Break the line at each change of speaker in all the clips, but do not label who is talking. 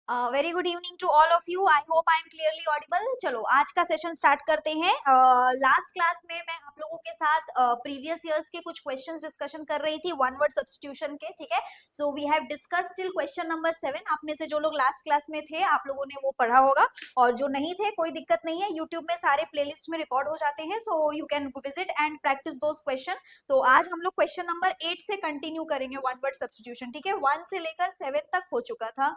Very good evening to all of you. I hope I am clearly audible. चलो आज का session start करते हैं। लास्ट क्लास में मैं आप लोगों के साथ प्रीवियस ईयर्स के कुछ क्वेश्चंस डिस्कशन कर रही थी वन वर्ड सब्स्टिट्यूशन के। ठीक है, so we have discussed till question number 7। आप में से जो लोग लास्ट क्लास में थे आप लोगों ने वो पढ़ा होगा, और जो नहीं थे कोई दिक्कत नहीं है, यूट्यूब में सारे प्लेलिस्ट में रिकॉर्ड हो जाते हैं, so you can visit and practice those question. तो आज हम लोग क्वेश्चन नंबर 8 से कंटिन्यू करेंगे वन वर्ड सब्स्टिट्यूशन। ठीक है, 1 से लेकर 7 तक हो चुका था।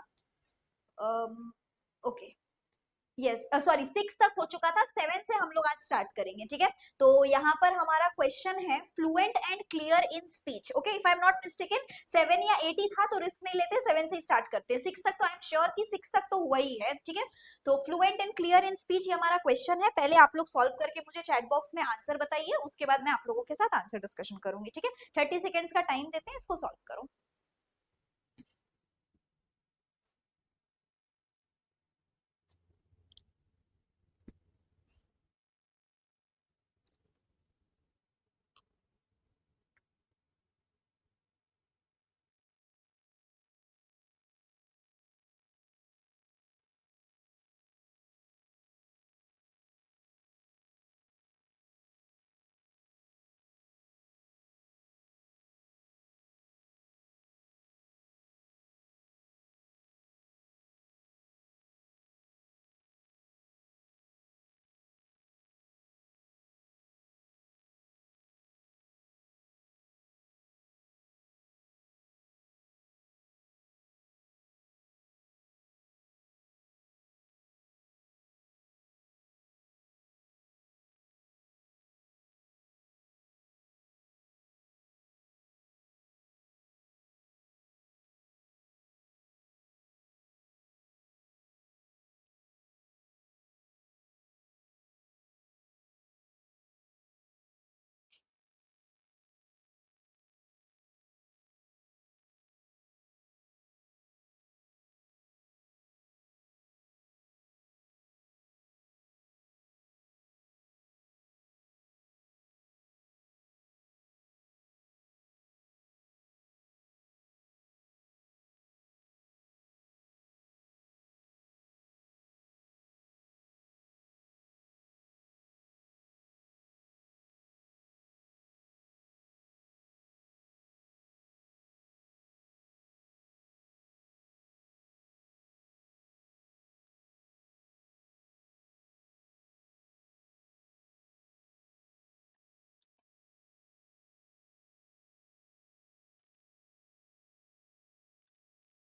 ओके, यस, सॉरी 6 तक हो चुका था, 7 से हम लोग आज स्टार्ट करेंगे। ठीक है, तो यहाँ पर हमारा क्वेश्चन है fluent and clear in speech. Okay, if I am not mistaken 7 या 8 ही था, तो रिस्क नहीं लेते, 7 से स्टार्ट करते हैं। 6 तक तो आई एम श्योर कि 6 तक तो हुआ ही है। ठीक है, तो fluent and clear in speech ये हमारा क्वेश्चन है। पहले आप लोग सॉल्व करके मुझे चैट बॉक्स में आंसर बताइए, उसके बाद मैं आप लोगों के साथ आंसर डिस्कशन करूंगी। ठीक है, 30 सेकेंड्स का टाइम देते हैं, इसको सॉल्व करो।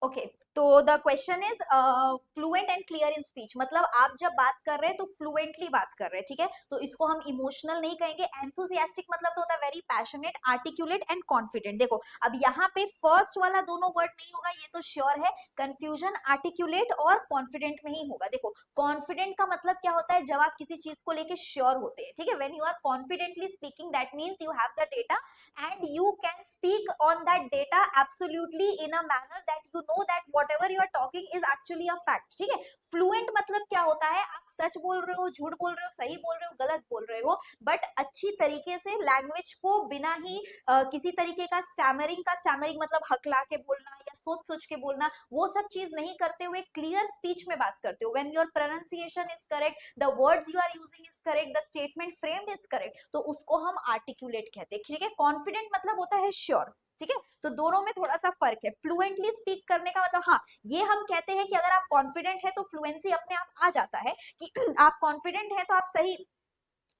ओके, तो the question is fluent and clear in speech, मतलब आप जब बात कर रहे हैं तो फ्लुएंटली बात कर रहे हैं। ठीक है, तो इसको हम इमोशनल नहीं कहेंगे। एंथुसियास्टिक मतलब तो होता है very passionate, articulate and confident. देखो अब यहाँ पे फर्स्ट वाला दोनों वर्ड नहीं होगा, ये तो श्योर है। कंफ्यूजन आर्टिकुलेट और कॉन्फिडेंट में ही होगा। देखो कॉन्फिडेंट का मतलब क्या होता है, जब आप किसी चीज को लेके श्योर होते हैं। ठीक है, when you are confidently speaking that means you have the data and you can speak on that data absolutely in a manner that you know that whatever you are talking is actually a fact. ठीक है, fluent मतलब क्या होता है, आप सच बोल रहे हो, झूठ बोल रहे हो, सही बोल रहे हो, गलत बोल रहे हो, बट अच्छी तरीके से लैंग्वेज को बिना ही किसी तरीके का स्टैमरिंग मतलब हकला के बोलना या सोच सोच के बोलना, वो सब चीज नहीं करते हुए क्लियर स्पीच में बात करते हो। When your pronunciation is correct, the words you are using is correct, the statement framed is correct, तो उसको हम आर्टिकुलेट कहते हैं। ठीक है, कॉन्फिडेंट मतलब होता है श्योर। ठीक है, तो दोनों में थोड़ा सा फर्क है। फ्लुएंटली स्पीक करने का मतलब, हाँ ये हम कहते हैं कि अगर आप कॉन्फिडेंट है तो फ्लुएंसी अपने आप आ जाता है कि आप कॉन्फिडेंट है तो आप सही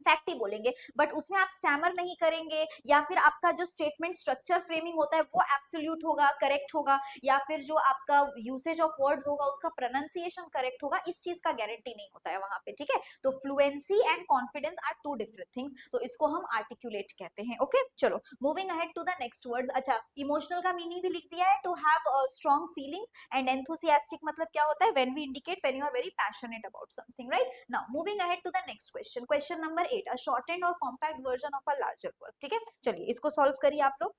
फैक्ट ही बोलेंगे, बट उसमें आप स्टैमर नहीं करेंगे, या फिर आपका जो स्टेटमेंट स्ट्रक्चर फ्रेमिंग होता है वो एब्सोल्यूट होगा, करेक्ट होगा, या फिर जो आपका यूसेज ऑफ वर्ड्स होगा उसका प्रोनाउंसिएशन करेक्ट होगा, इस चीज का गारंटी नहीं होता है वहां पे। ठीक है, तो fluency and confidence are two different things, तो इसको हम आर्टिकुलेट कहते हैं। ओके, चलो moving ahead to the next words. अच्छा, इमोशनल का मीनिंग भी लिख दिया है, to have strong feelings, and enthusiastic मतलब क्या होता है, when we indicate when you are very passionate about something, right. Now moving ahead to the next question, question number 8, a shortened or compact version of a larger word. ठीक है, चलिए इसको solve करिए आप लोग।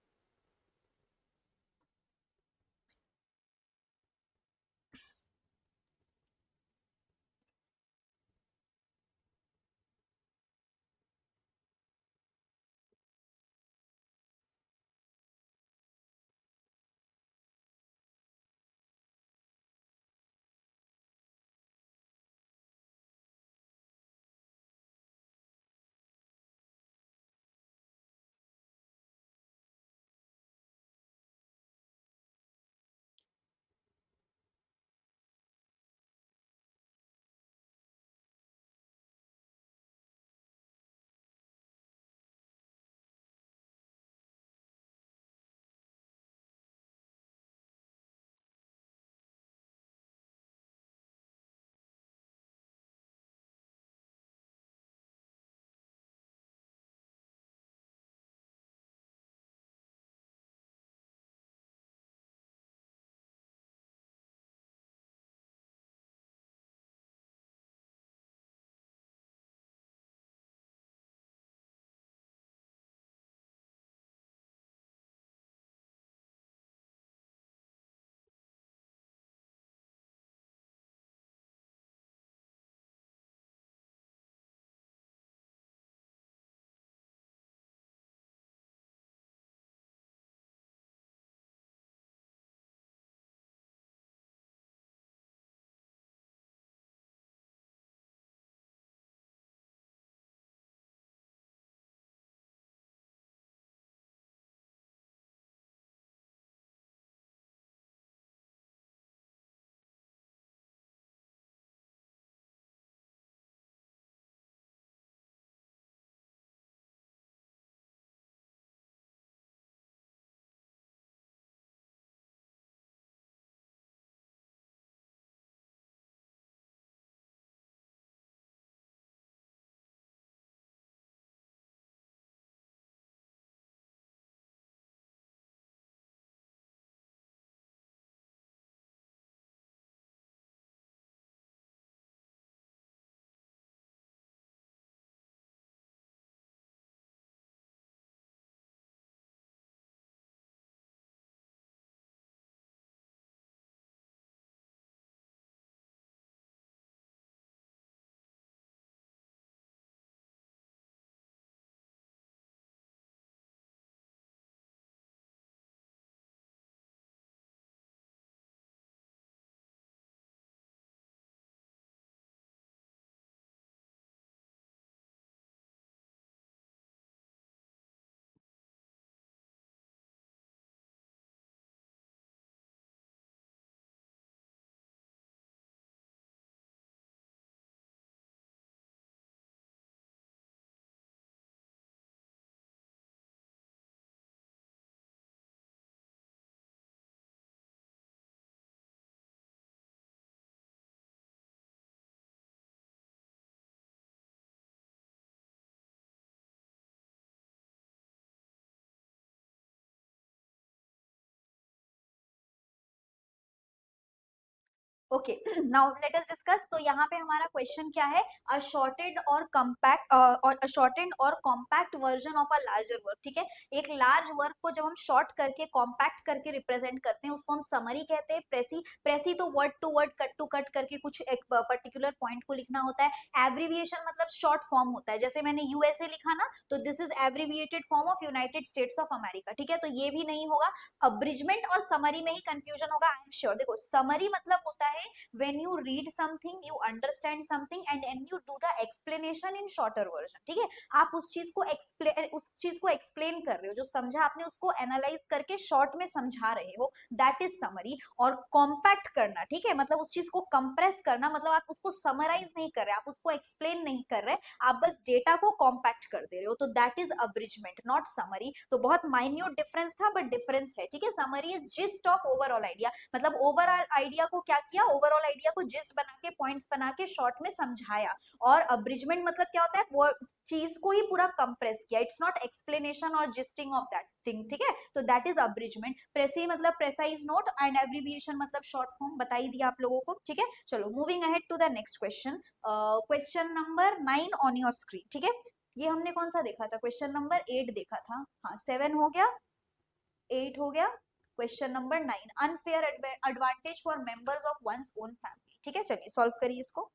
Okay, now let us discuss. तो यहाँ पे हमारा क्वेश्चन क्या है, अ शॉर्टेड और कॉम्पैक्ट और अ शॉर्टेड और compact version of a larger work, ठीक है। एक लार्ज वर्क को जब हम शॉर्ट करके कॉम्पैक्ट करके रिप्रेजेंट करते हैं उसको हम समरी कहते हैं। प्रेसी, प्रेसी तो word to word cut to cut करके कुछ एक पर्टिकुलर पॉइंट को लिखना होता है। एब्रीविएशन मतलब शॉर्ट फॉर्म होता है, जैसे मैंने यूएसए लिखा ना, तो this is abbreviated form of United states of America, ठीक है। तो ये भी नहीं होगा, अब्रिजमेंट और समरी में ही कंफ्यूजन होगा, आई एम श्योर। देखो समरी मतलब होता है when you read something you understand something and then you do the explanation in shorter version, ठीक है। आप उस चीज को एक्सप्लेन कर रहे हो, जो समझा आपने उसको एनालाइज करके शॉर्ट में समझा रहे हो, दैट इज समरी। और कॉम्पैक्ट करना, ठीक है, मतलब उस चीज को कंप्रेस करना, मतलब आप उसको समराइज नहीं कर रहे, आप उसको एक्सप्लेन नहीं कर रहे, आप बस डेटा को कॉम्पैक्ट कर दे रहे हो, तो दैट इज अब्रिजमेंट नॉट समरी। तो बहुत माइन्यूट डिफरेंस था बट डिफरेंस है, ठीक है। Summary is gist of overall idea, मतलब ओवरऑल आइडिया को क्या किया, ओवरऑल आइडिया को जिस्ट बना के पॉइंट्स बना के शॉर्ट में समझाया। और अब्रिजमेंट मतलब क्या होता है, वो चीज को ही पूरा कंप्रेस किया, इट्स नॉट एक्सप्लेनेशन और जिस्टिंग ऑफ दैट थिंग, ठीक है। तो दैट इज अब्रिजमेंट। प्रेसी मतलब प्रेसाइज नोट एंड एब्रिविएशन मतलब शॉर्ट फॉर्म, बता ही दिया आप लोगों को, ठीक है। चलो moving ahead to the next question, question number 9 on your screen, ठीक है। ये हमने कौन सा देखा था, क्वेश्चन नंबर 8 देखा था, हाँ 7 हो गया, 8 हो गया। Question number 9, unfair advantage for members of one's own family, ठीक है। चलिए सॉल्व करिए इसको।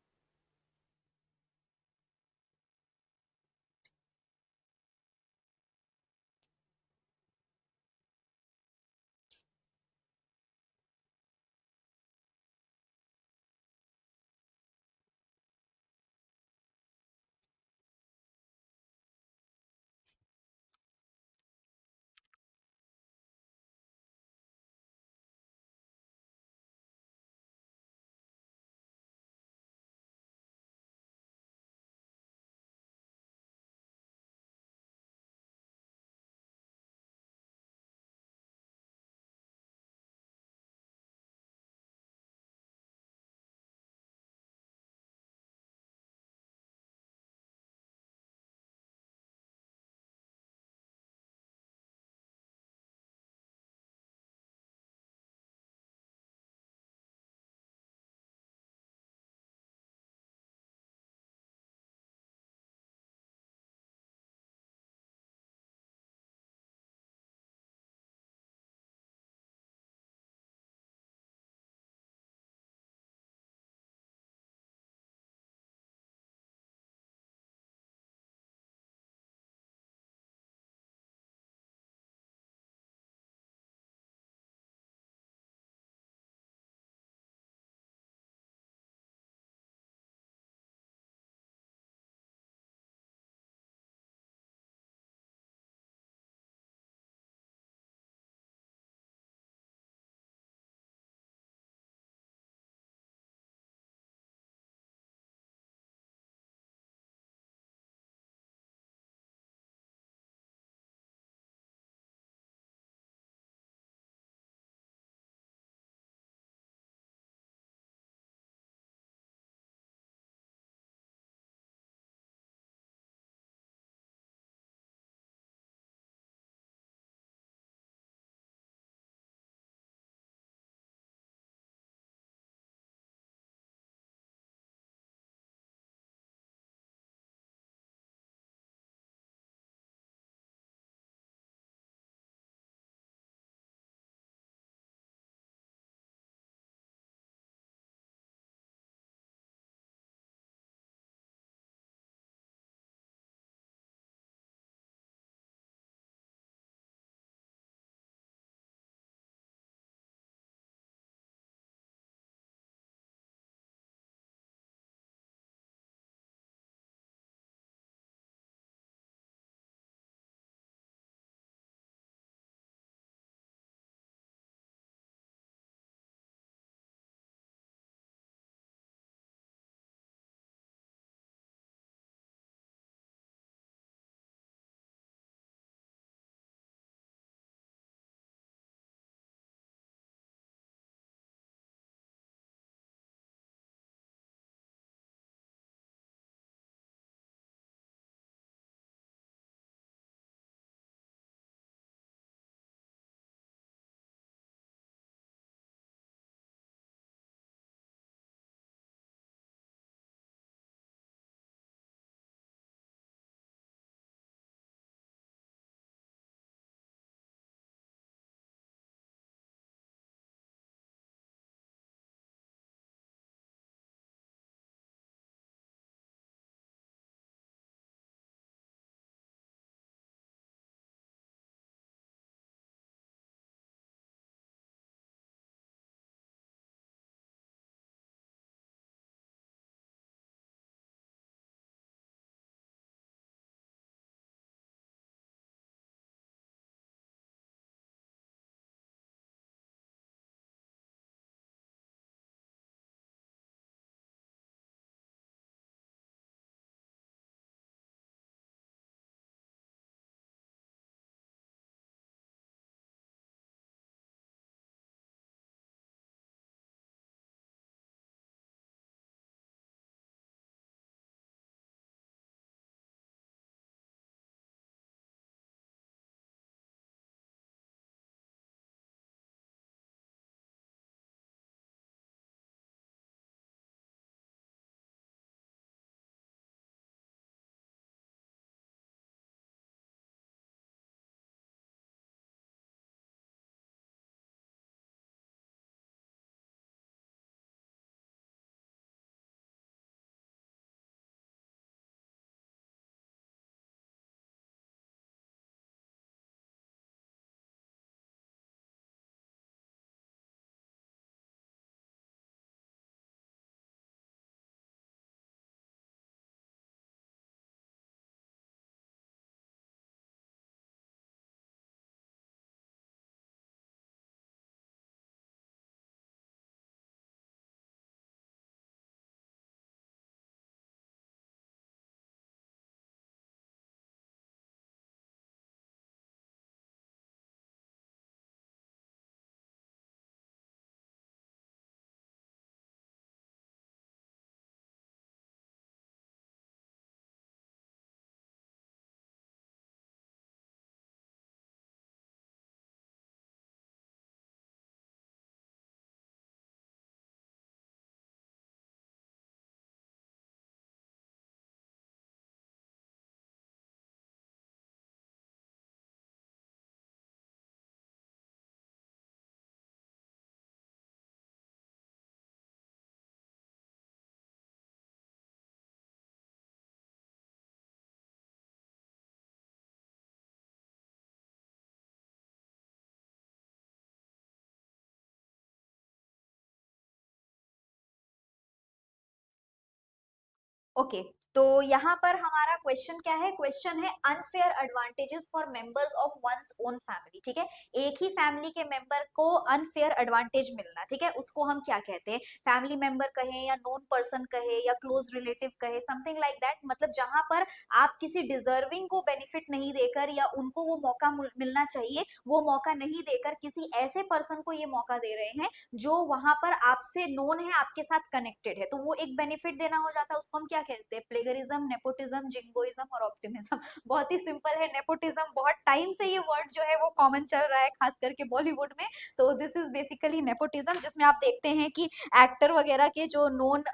ओके, तो यहाँ पर हमारा क्वेश्चन क्या है? क्वेश्चन है unfair advantages for members of one's own family. ठीक है, एक ही फैमिली के मेंबर को अनफेयर एडवांटेज मिलना, ठीक है, उसको हम क्या कहते हैं? फैमिली मेंबर कहे या नोन पर्सन कहे या क्लोज रिलेटिव कहे, समथिंग लाइक दैट। मतलब जहां पर आप किसी डिजर्विंग को बेनिफिट नहीं देकर या उनको वो मौका मिलना चाहिए वो मौका नहीं देकर किसी ऐसे पर्सन को ये मौका दे रहे हैं जो वहां पर आपसे नोन है, आपके साथ कनेक्टेड है, तो वो एक बेनिफिट देना हो जाता है। उसको हम क्या कहते हैं? प्लेगरिज्म, नेपोटिज्म, जिंगोइज्म और ऑप्टिमिज्म। बहुत ही सिंपल है। नेपोटिज्म, बहुत टाइम से ये वर्ड जो है वो कॉमन चल रहा है, खास करके बॉलीवुड में। तो दिस इज बेसिकली नेपोटिज्म, जिसमें आप देखते हैं कि एक्टर वगैरह के जो नॉन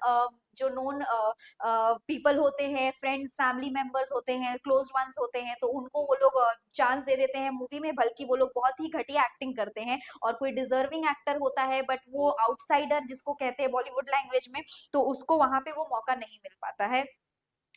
पीपल होते हैं, फ्रेंड्स, फैमिली मेंबर्स होते हैं, क्लोज वंस होते हैं, तो उनको वो लोग चांस दे देते हैं मूवी में, बल्कि वो लोग बहुत ही घटिया एक्टिंग करते हैं। और कोई डिजर्विंग एक्टर होता है बट वो आउटसाइडर जिसको कहते हैं बॉलीवुड लैंग्वेज में, तो उसको वहां पे वो मौका नहीं मिल पाता है।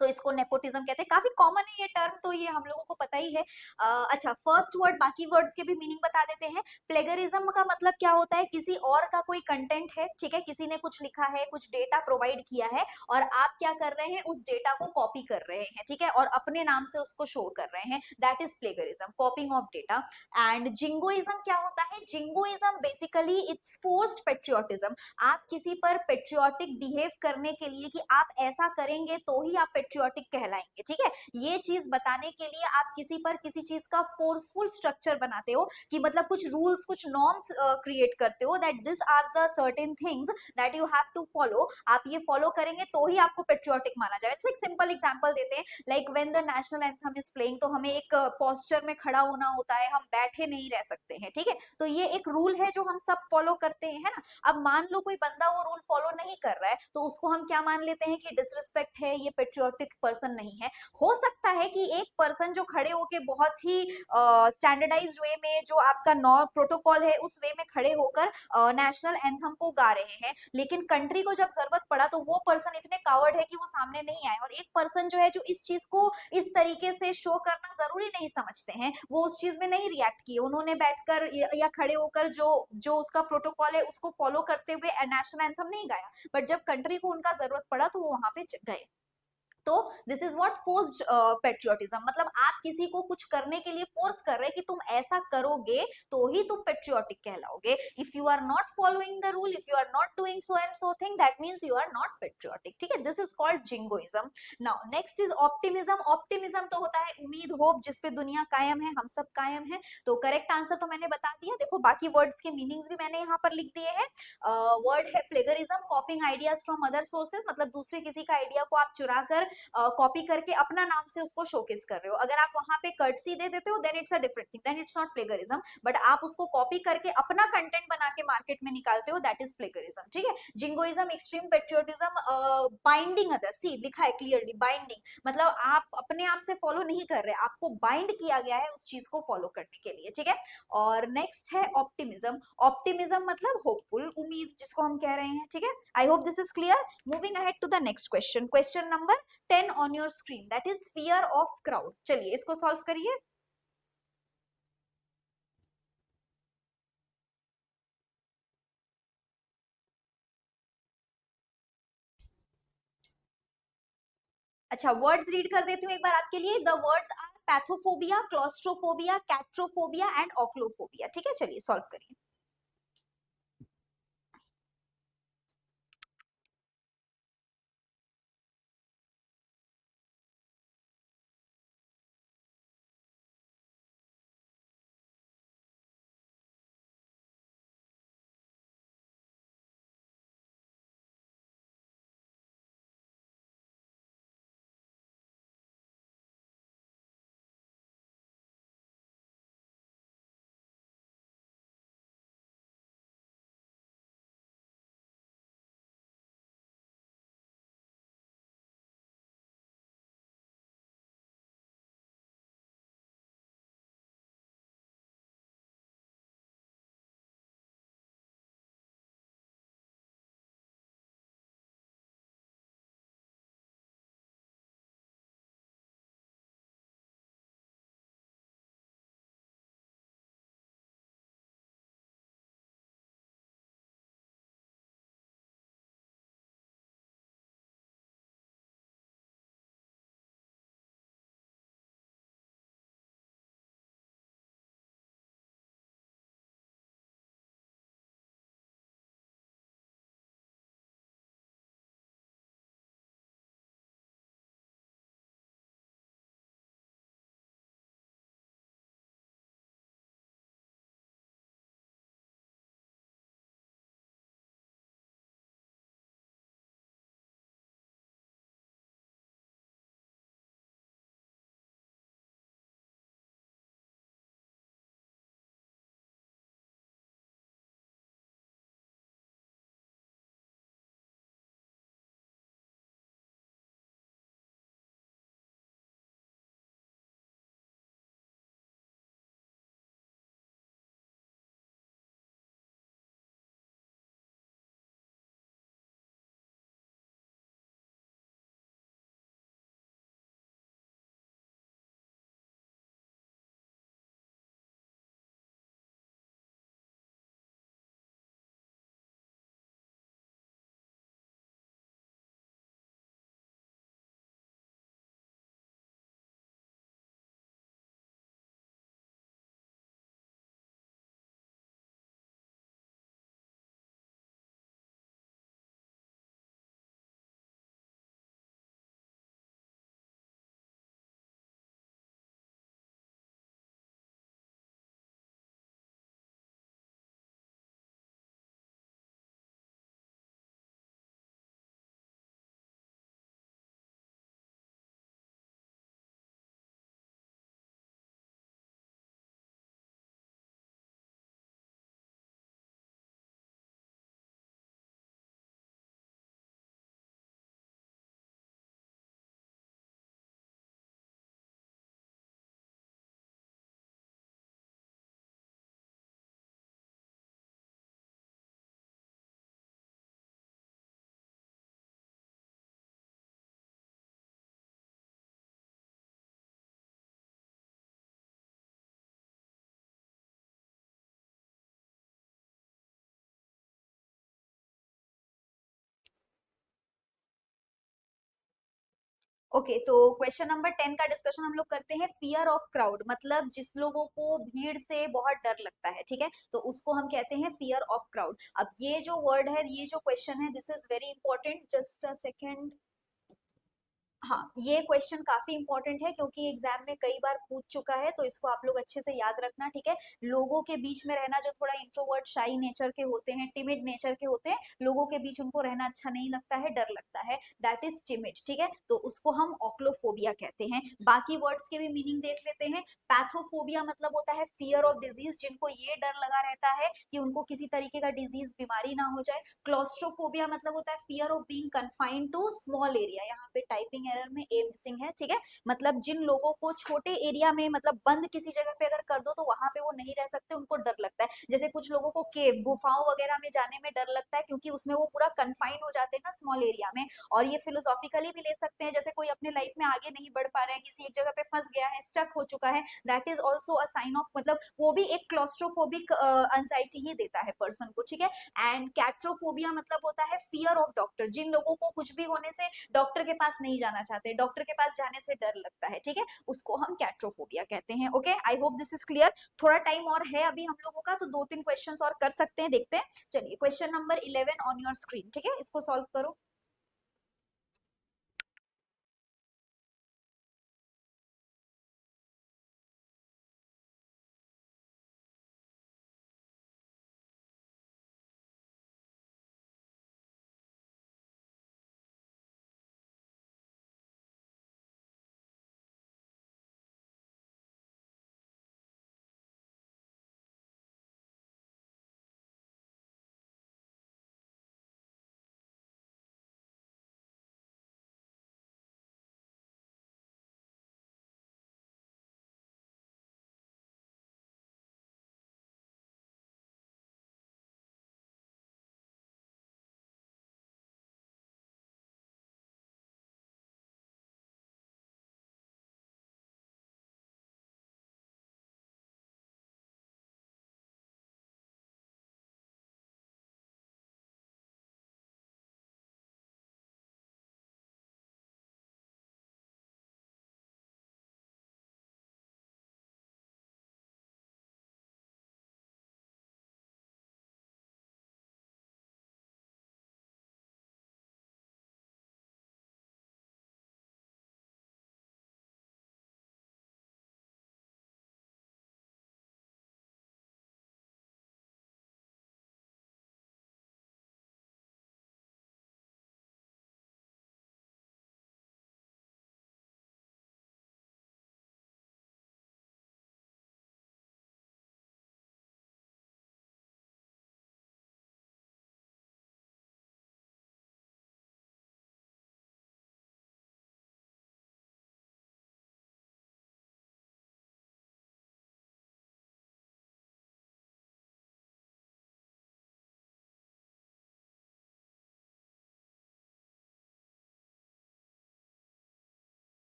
तो इसको नेपोटिज्म कहते हैं। काफी कॉमन है ये टर्म, तो ये हम लोगों को पता ही है। अच्छा, फर्स्ट वर्ड, बाकी वर्ड्स के भी मीनिंग बता देते हैं। प्लेगरिज्म का मतलब क्या होता है? किसी और का कोई कंटेंट है, ठीक है, किसी ने कुछ लिखा है, कुछ डेटा प्रोवाइड किया है, और आप क्या कर रहे हैं? उस डेटा को कॉपी कर रहे हैं, ठीक है, और अपने नाम से उसको शो कर रहे हैं। That is plagiarism, कॉपिंग of data. And jingoism क्या होता है? Jingoism basically it's forced patriotism. आप किसी पर पेट्रियोटिक बिहेव करने के लिए कि आप ऐसा करेंगे तो ही आप पेट्रियोटिक कहलाएंगे, ठीक है, ये चीज बताने के लिए आप किसी पर किसी चीज का फोर्सफुल स्ट्रक्चर बनाते हो, कि मतलब कुछ रूल्स, कुछ नॉर्म्स क्रिएट करते हो, that this are the certain things that you have to follow. आप ये फॉलो करेंगे तो ही आपको पेट्रियोटिक माना जाएगा। जैसे एक सिंपल एग्जांपल देते हैं, like when the national anthem is playing, तो हमें एक पोस्चर में खड़ा होना होता है, हम बैठे नहीं रह सकते हैं, ठीक है, तो ये एक रूल है जो हम सब फॉलो करते हैं, है ना। अब मान लो कोई बंदा वो रूल फॉलो नहीं कर रहा है, तो उसको हम क्या मान लेते हैं? कि डिसरिस्पेक्ट है, ये पेट्रियोटिक पर्सन नहीं है। हो सकता है कि एक पर्सन जो खड़े होके बहुत ही स्टैंडर्डाइज्ड वे में, जो आपका नॉ प्रोटोकॉल है उस वे में खड़े होकर नेशनल एंथम को गा रहे हैं, लेकिन कंट्री को जब जरूरत पड़ा तो वो पर्सन इतने कावर्ड है कि वो सामने नहीं आए। और एक पर्सन जो है जो इस चीज को इस तरीके से शो करना जरूरी नहीं समझते हैं, वो उस चीज में नहीं रिएक्ट किए, उन्होंने बैठकर या खड़े होकर जो जो उसका प्रोटोकॉल है उसको फॉलो करते हुए नेशनल एंथम नहीं गाया, बट जब कंट्री को उनका जरूरत पड़ा तो वो वहां पे गए। तो this is what forced patriotism, मतलब आप किसी को कुछ करने के लिए फोर्स कर रहे हैं कि तुम ऐसा करोगे तो ही तुम पेट्रियोटिक कहलाओगे। If you are not following the rule, if you are not doing so and so thing, that means you are not patriotic, ठीक है, this is called jingoism. Now next is optimism. Optimism तो होता है उम्मीद, hope, जिस पे दुनिया कायम है, हम सब कायम है। तो करेक्ट आंसर तो मैंने बता दिया। देखो बाकी वर्ड्स के मीनिंग्स भी मैंने यहाँ पर लिख दिए हैं। वर्ड है plagiarism, कॉपिंग ideas from other sources, मतलब दूसरे किसी का आइडिया को आप चुरा कर कॉपी करके अपना नाम से उसको शोकेस कर रहे हो। अगर आप वहां पे कर्टसी दे देते हो then it's a different thing, then it's not plagiarism, but आप उसको कॉपी करके अपना कंटेंट बना के मार्केट में निकालते हो, दैट इज प्लेगरिज्म, ठीक है। Jingoism, extreme patriotism, binding other, C लिखा है क्लियरली, बाइंडिंग, मतलब आप अपने आप से फॉलो नहीं कर रहे, आपको बाइंड किया गया है उस चीज को फॉलो करने के लिए, ठीक है। और नेक्स्ट है ऑप्टिमिज्म। ऑप्टिमिज्म मतलब होपफुल, उम्मीद जिसको हम कह रहे हैं, ठीक है। I hope this is clear. Moving ahead to the next question, question number 10 on your screen, that is fear of crowd। चलिए इसको सॉल्व करिए। अच्छा, वर्ड्स रीड कर देती हूँ एक बार आपके लिए। The words are pathophobia, claustrophobia, catrophobia and ochlophobia, ठीक है, चलिए सॉल्व करिए। ओके, तो क्वेश्चन नंबर 10 का डिस्कशन हम लोग करते हैं। फियर ऑफ क्राउड मतलब जिस लोगों को भीड़ से बहुत डर लगता है, ठीक है, तो उसको हम कहते हैं फियर ऑफ क्राउड। अब ये जो वर्ड है, ये जो क्वेश्चन है, this is very important, just a second. हाँ, ये क्वेश्चन काफी इंपॉर्टेंट है क्योंकि एग्जाम में कई बार पूछ चुका है, तो इसको आप लोग अच्छे से याद रखना, ठीक है। लोगों के बीच में रहना, जो थोड़ा इंट्रोवर्ट शाई नेचर के होते हैं, टिमिड नेचर के होते हैं, लोगों के बीच उनको रहना अच्छा नहीं लगता है, डर लगता है, दैट इज टिमिड, ठीक है, तो उसको हम ऑक्लोफोबिया कहते हैं। बाकी वर्ड्स के भी मीनिंग देख लेते हैं। पैथोफोबिया मतलब होता है फियर ऑफ डिजीज, जिनको ये डर लगा रहता है कि उनको किसी तरीके का डिजीज बीमारी ना हो जाए। क्लोस्ट्रोफोबिया मतलब होता है fear of being confined to small area, यहाँ पे टाइपिंग एरर में ए मिसिंग है, ठीक है। मतलब जिन लोगों को छोटे एरिया में, मतलब बंद किसी जगह पे अगर कर दो तो वहां पे वो नहीं रह सकते, उनको डर लगता है। जैसे कुछ लोगों को केव, गुफाओं वगैरह में जाने में डर लगता है क्योंकि उसमें वो पूरा कन्फाइंड हो जाते हैं ना स्मॉल एरिया में। और ये फिलोसॉफिकली भी ले सकते हैं, जैसे कोई अपने लाइफ में आगे नहीं बढ़ पा रहा है, किसी एक जगह पे फंस गया है, स्टक हो चुका है, that is also a sign of, मतलब वो भी एक क्लॉस्ट्रोफोबिक एंजाइटी ही देता है पर्सन को, ठीक है। एंड कैट्रोफोबिया मतलब होता है फियर ऑफ डॉक्टर, जिन लोगों को कुछ भी होने से डॉक्टर के पास नहीं जाना चाहते, डॉक्टर के पास जाने से डर लगता है, ठीक है, उसको हम कैट्रोफोबिया कहते हैं। Okay, I hope this is clear. थोड़ा टाइम और है अभी हम लोगों का, तो दो तीन क्वेश्चंस और कर सकते हैं, देखते हैं। चलिए, question number 11 on your screen, ठीक है, इसको सॉल्व करो।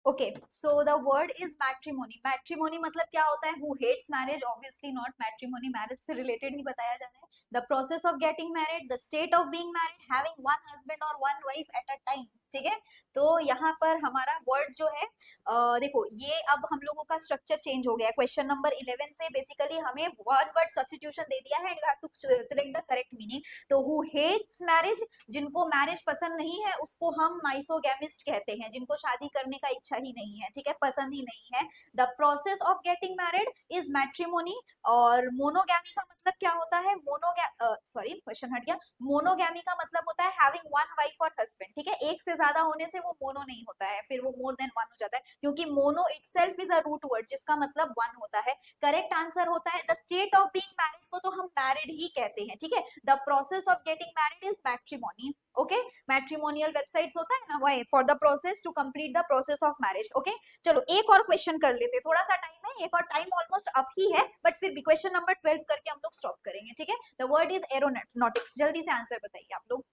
Okay, so the word is matrimony. Matrimony मतलब क्या होता है? Who hates marriage, obviously not matrimony, marriage से रिलेटेड ही बताया जाना है। The process of getting married, the state of being married, having one husband और one wife at a time. ठीक है, तो यहाँ पर हमारा वर्ड जो है देखो ये अब हम लोगों का स्ट्रक्चर चेंज हो गया है। क्वेश्चन नंबर 11 से बेसिकली हमें वन वर्ड सब्स्टिट्यूशन दे दिया है and you have to select the correct meaning. तो हु हेट्स मैरिज, जिनको मैरिज पसंद नहीं है उसको हम माइसोगैमिस्ट कहते हैं, जिनको शादी करने का इच्छा ही नहीं है, ठीक है, पसंद ही नहीं है। The process of getting married is matrimony. और मोनोगैमी का मतलब क्या होता है? सॉरी क्वेश्चन हट गया। मोनोगैमी का मतलब होता है हैविंग वन वाइफ और हस्बैंड। ठीक है, एक से ज्यादा होने से वो मोनो नहीं होता है, फिर वो मोर देन वन हो जाता है, क्योंकि mono itself is a root word जिसका मतलब वन होता है। करेक्ट आंसर होता है the state of being married को तो हम मैरिड ही कहते हैं। ठीक है, the process of getting married is matrimony. Okay, matrimonial websites होता है ना, वही for the process to complete the process of marriage. Okay, चलो एक और क्वेश्चन कर लेते हैं, थोड़ा सा टाइम है, एक और टाइम ऑलमोस्ट अप ही है, बट फिर भी क्वेश्चन नंबर 12 करके हम लोग स्टॉप करेंगे। ठीक है, द वर्ड इज एरोनॉटिक्स। जल्दी से आंसर बताइए आप लोग।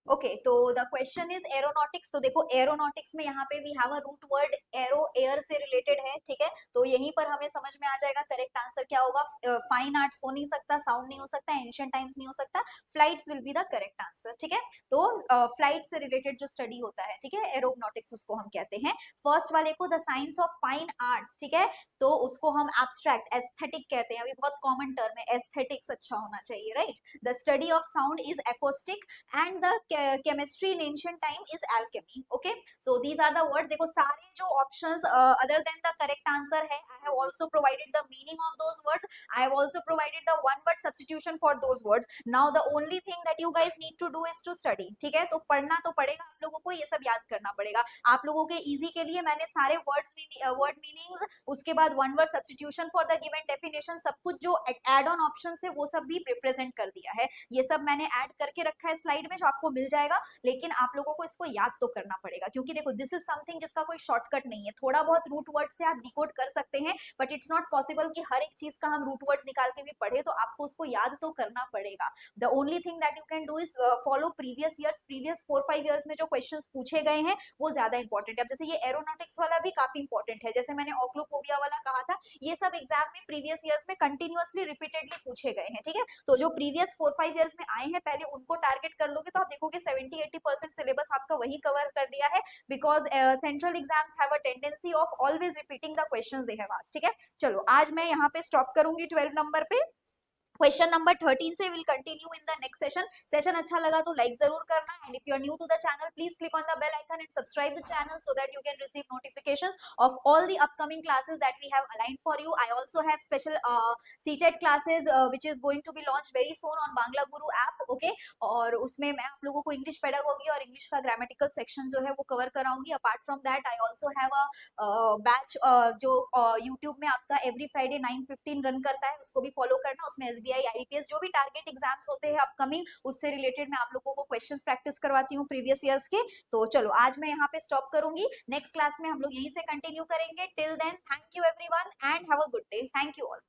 ओके, तो द क्वेश्चन इज एरोनॉटिक्स। तो देखो एरोनॉटिक्स में यहाँ पे we have a root word aero, air से रिलेटेड है। ठीक है, तो यहीं पर हमें समझ में आ जाएगा करेक्ट आंसर क्या होगा। फाइन आर्ट्स हो नहीं सकता, साउंड नहीं हो सकता, एंशियंट टाइम्स नहीं हो सकता, flights will be the correct answer. ठीक है, तो फ्लाइट से रिलेटेड जो स्टडी होता है, ठीक है, एरोनॉटिक्स उसको हम कहते हैं। फर्स्ट वाले को the science of fine arts, ठीक है, तो उसको हम एब्स्ट्रैक्ट एस्थेटिक कहते हैं। अभी बहुत कॉमन टर्म है, एस्थेटिक्स अच्छा होना चाहिए, right. The study of sound is acrostic and the chemistry in ancient time is alchemy. Okay, so these are the words. देखो सारे जो options other than the correct answer है, I have also provided the meaning of those words. I have also provided the one word substitution for those words. Now the only thing that you guys need to do is to study. ठीक है, तो पढ़ना तो पड़ेगा आप लोगों को, ये सब याद करना पड़ेगा आप लोगों के इजी के लिए। मैंने सारे वर्ड्स वर्ड मीनिंग्स, उसके बाद one word substitution for the given definition, सब कुछ जो एड ऑन ऑप्शंस थे वो सब भी रिप्रेजेंट कर दिया है। ये सब मैंने ऐड करके रखा है स्लाइड में, जो आपको मिल जाएगा, लेकिन आप लोगों को इसको याद तो करना पड़ेगा, क्योंकि देखो दिस इज समथिंग जिसका कोई शॉर्टकट नहीं है। थोड़ा बहुत रूट वर्ड से आप डिकोड कर सकते हैं, बट इट्स नॉट पॉसिबल कि हर एक चीज का हम रूट वर्ड्स निकाल के भी पढ़े, तो आपको उसको याद तो करना पड़ेगा। The only thing that you can do is follow previous years, previous 4-5 years में जो क्वेश्चंस पूछे गए हैं वो ज्यादा इंपॉर्टेंट है। अब जैसे ये एरोनॉटिक्स वाला भी काफी इंपॉर्टेंट है, जैसे मैंने ऑक्लोफोबिया वाला कहा था, ये सब एग्जाम में प्रीवियस ईयर्स में कंटिन्यूअसली रिपीटेडली पूछे गए हैं। ठीक है, तो जो प्रीवियस 4-5 ईयर्स में आए हैं पहले उनको टारगेट कर लोगे तो आप देखोगे 70-80% सिलेबस आपका वही कवर कर दिया है, because central exams have a tendency of always repeating the questions they have asked. ठीक है, चलो आज मैं यहाँ पे स्टॉप करूंगी 12 नंबर पे। क्वेश्चन नंबर 13 से will continue in the next session. Session अच्छा लगा तो लाइक जरूर करना, and if you are new to the channel please click on the bell icon and subscribe the channel so that you can receive notifications of all the upcoming classes that we have aligned for you. I also have special CTET classes which is going to be launched very soon on Bangla Guru app, okay? और उसमें मैं आप लोगों को English pedagogy और English का grammatical section जो है वो कवर कराऊंगी। Apart from that I also have a batch जो यूट्यूब में आपका एवरी फ्राइडे 9:15 रन करता है, उसको भी फॉलो करना। उसमें SBI IBPS जो भी टारगेट एग्जाम्स होते हैं अपकमिंग, उससे रिलेटेड मैं आप लोगों को क्वेश्चंस प्रैक्टिस करवाती हूँ प्रीवियस ईयर्स के। तो चलो आज मैं यहाँ पे स्टॉप करूंगी, नेक्स्ट क्लास में हम लोग यहीं से कंटिन्यू करेंगे। Till then thank you everyone and have a good day. Thank you all.